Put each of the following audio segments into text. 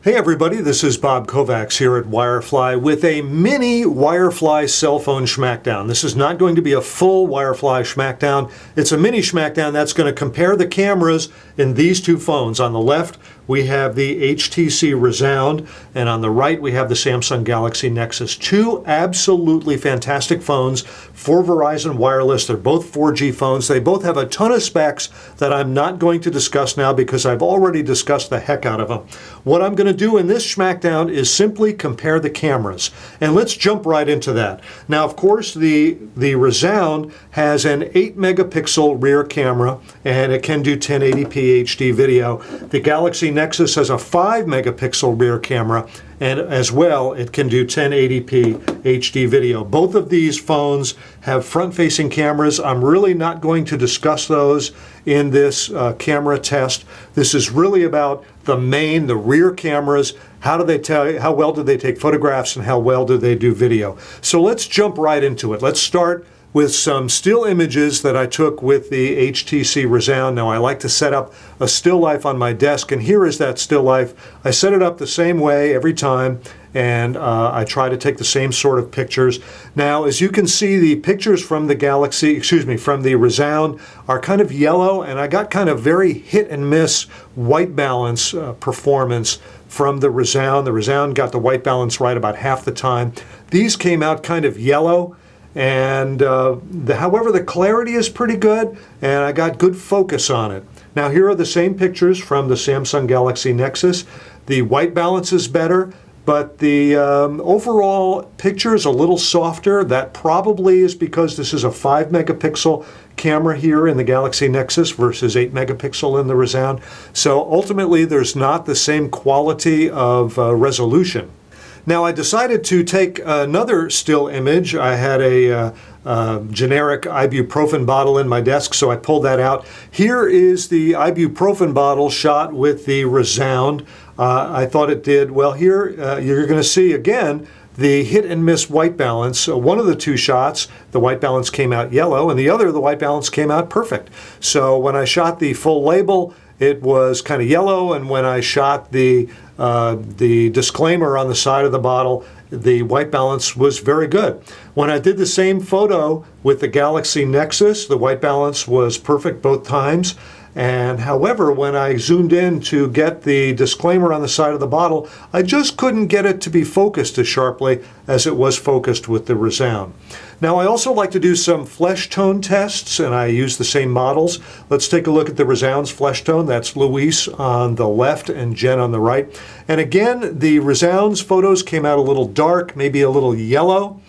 Hey everybody, this is Bob Kovacs here at Wirefly with a mini Wirefly cell phone Schmackdown. This is not going to be a full Wirefly Schmackdown. It's a mini Schmackdown that's going to compare the cameras in these two phones. On the left, we have the HTC Rezound, and on the right, we have the Samsung Galaxy Nexus. Two absolutely fantastic phones for Verizon Wireless. They're both 4G phones. They both have a ton of specs that I'm not going to discuss now because I've already discussed the heck out of them. What I'm going to do in this Schmackdown is simply compare the cameras. And let's jump right into that. Now, of course, the Rezound has an 8 megapixel rear camera, and it can do 1080p HD video. The Galaxy Nexus has a 5 megapixel rear camera, and as well, it can do 1080p HD video. Both of these phones have front-facing cameras. I'm really not going to discuss those in this camera test. This is really about the rear cameras. How well do they take photographs and how well do they do video? So let's jump right into it. Let's start with some still images that I took with the HTC Rezound. Now, I like to set up a still life on my desk, and here is that still life. I set it up the same way every time, and I try to take the same sort of pictures. Now, as you can see, the pictures from the from the Rezound are kind of yellow, and I got kind of very hit and miss white balance performance from the Rezound. The Rezound got the white balance right about half the time. These came out kind of yellow. And however, the clarity is pretty good, and I got good focus on it. Now, here are the same pictures from the Samsung Galaxy Nexus. The white balance is better, but the overall picture is a little softer. That probably is because this is a 5 megapixel camera here in the Galaxy Nexus versus 8 megapixel in the Rezound. So ultimately, there's not the same quality of resolution. Now, I decided to take another still image. I had a generic ibuprofen bottle in my desk, so I pulled that out. Here is the ibuprofen bottle shot with the Rezound. I thought it did well. Here you're going to see again the hit and miss white balance. One of the two shots, the white balance came out yellow, and the other, the white balance came out perfect. So when I shot the full label, it was kind of yellow, and when I shot the disclaimer on the side of the bottle, the white balance was very good. When I did the same photo with the Galaxy Nexus, the white balance was perfect both times. And however, when I zoomed in to get the disclaimer on the side of the bottle, I just couldn't get it to be focused as sharply as it was focused with the Rezound. Now, I also like to do some flesh tone tests, and I use the same models. Let's take a look at the Rezound's flesh tone. That's Luis on the left and Jen on the right. And again, the Rezound's photos came out a little dark, maybe a little yellow,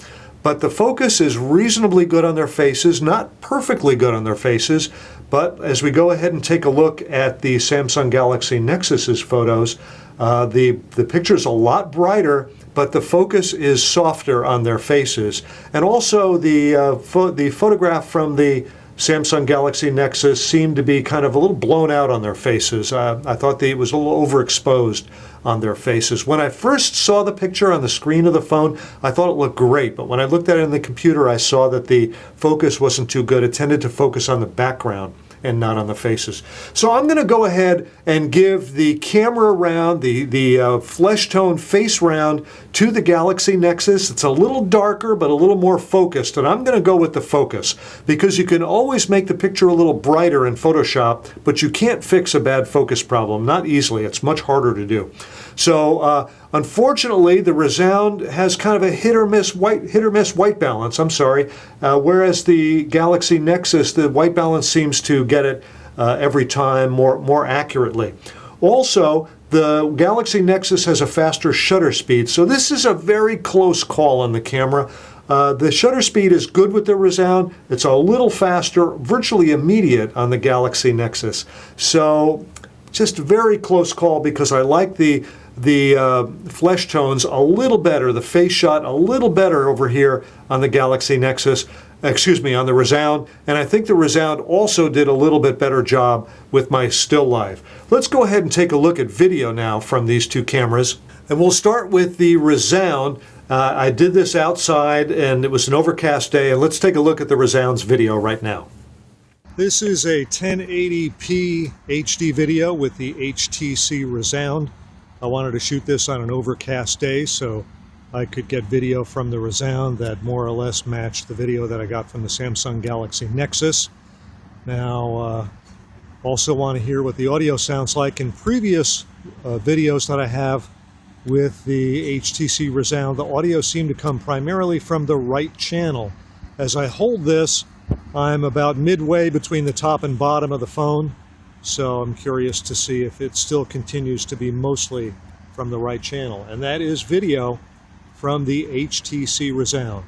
but the focus is reasonably good on their faces, not perfectly good on their faces. But as we go ahead and take a look at the Samsung Galaxy Nexus's photos, the picture's a lot brighter, but the focus is softer on their faces. And also the photograph from the Samsung Galaxy Nexus seemed to be kind of a little blown out on their faces. I thought it was a little overexposed on their faces. When I first saw the picture on the screen of the phone, I thought it looked great, but when I looked at it in the computer, I saw that the focus wasn't too good. It tended to focus on the background and not on the faces. So I'm going to go ahead and give the camera round, the flesh tone face round to the Galaxy Nexus. It's a little darker, but a little more focused, and I'm going to go with the focus because you can always make the picture a little brighter in Photoshop, but you can't fix a bad focus problem, not easily. It's much harder to do. So unfortunately, the Rezound has kind of a hit or miss white balance. I'm sorry. Whereas the Galaxy Nexus, the white balance seems to get it every time more accurately. Also, the Galaxy Nexus has a faster shutter speed, so this is a very close call on the camera. The shutter speed is good with the Rezound. It's a little faster, virtually immediate on the Galaxy Nexus. So just a very close call because I like the flesh tones a little better, the face shot a little better over here on the Galaxy Nexus, on the Rezound, and I think the Rezound also did a little bit better job with my still life. Let's go ahead and take a look at video now from these two cameras, and we'll start with the Rezound. I did this outside, and it was an overcast day, and let's take a look at the Rezound's video right now. This is a 1080p HD video with the HTC Rezound. I wanted to shoot this on an overcast day so I could get video from the Rezound that more or less matched the video that I got from the Samsung Galaxy Nexus. Now, also want to hear what the audio sounds like. In previous videos that I have with the HTC Rezound, the audio seemed to come primarily from the right channel. As I hold this, I'm about midway between the top and bottom of the phone, so I'm curious to see if it still continues to be mostly from the right channel. And that is video from the HTC Rezound.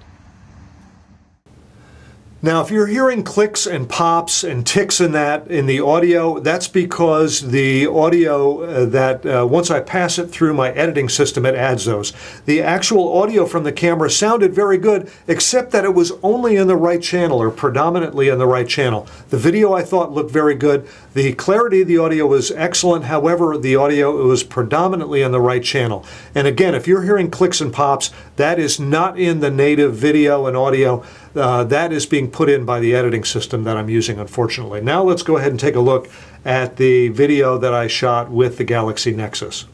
Now, if you're hearing clicks and pops and ticks in the audio, that's because the audio once I pass it through my editing system, it adds those. The actual audio from the camera sounded very good, except that it was only in the right channel, or predominantly in the right channel. The video I thought looked very good. The clarity of the audio was excellent. However, the audio was predominantly in the right channel. And again, if you're hearing clicks and pops, that is not in the native video and audio. That is being put in by the editing system that I'm using, unfortunately. Now let's go ahead and take a look at the video that I shot with the Galaxy Nexus.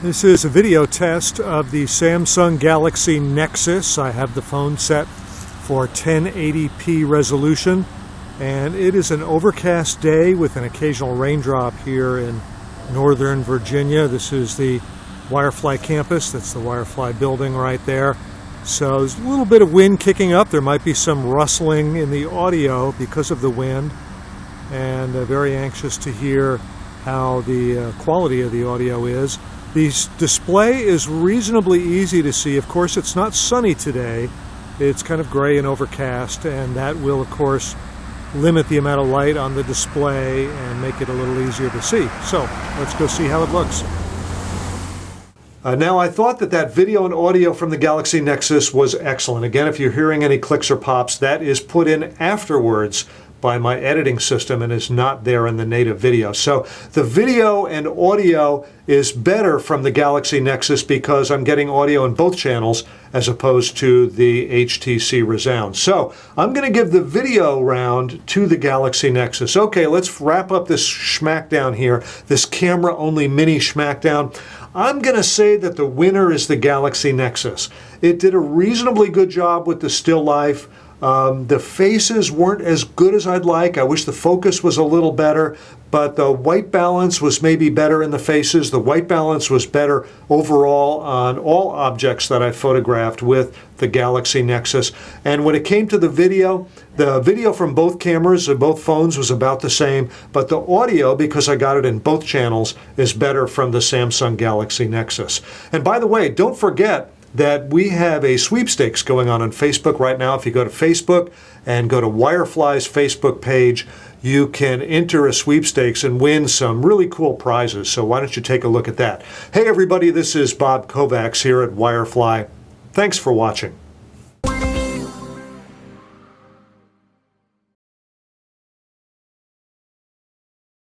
This is a video test of the Samsung Galaxy Nexus. I have the phone set for 1080p resolution, and it is an overcast day with an occasional raindrop here in Northern Virginia. This is the Wirefly campus. That's the Wirefly building right there. So there's a little bit of wind kicking up. There might be some rustling in the audio because of the wind, and very anxious to hear how the quality of the audio is. The display is reasonably easy to see. Of course, it's not sunny today. It's kind of gray and overcast, and that will, of course, limit the amount of light on the display and make it a little easier to see. So let's go see how it looks. Now, I thought that video and audio from the Galaxy Nexus was excellent. Again, if you're hearing any clicks or pops, that is put in afterwards by my editing system and is not there in the native video. So the video and audio is better from the Galaxy Nexus because I'm getting audio in both channels as opposed to the HTC Rezound. So I'm going to give the video round to the Galaxy Nexus. Okay, let's wrap up this Schmackdown here, this camera-only mini Schmackdown. I'm going to say that the winner is the Galaxy Nexus. It did a reasonably good job with the still life. The faces weren't as good as I'd like. I wish the focus was a little better, but the white balance was maybe better in the faces. The white balance was better overall on all objects that I photographed with the Galaxy Nexus. And when it came to the video from both cameras and both phones was about the same, but the audio, because I got it in both channels, is better from the Samsung Galaxy Nexus. And by the way, don't forget that we have a sweepstakes going on Facebook right now. If you go to Facebook and go to Wirefly's Facebook page, you can enter a sweepstakes and win some really cool prizes. So why don't you take a look at that? Hey everybody, this is Bob Kovacs here at Wirefly. Thanks for watching.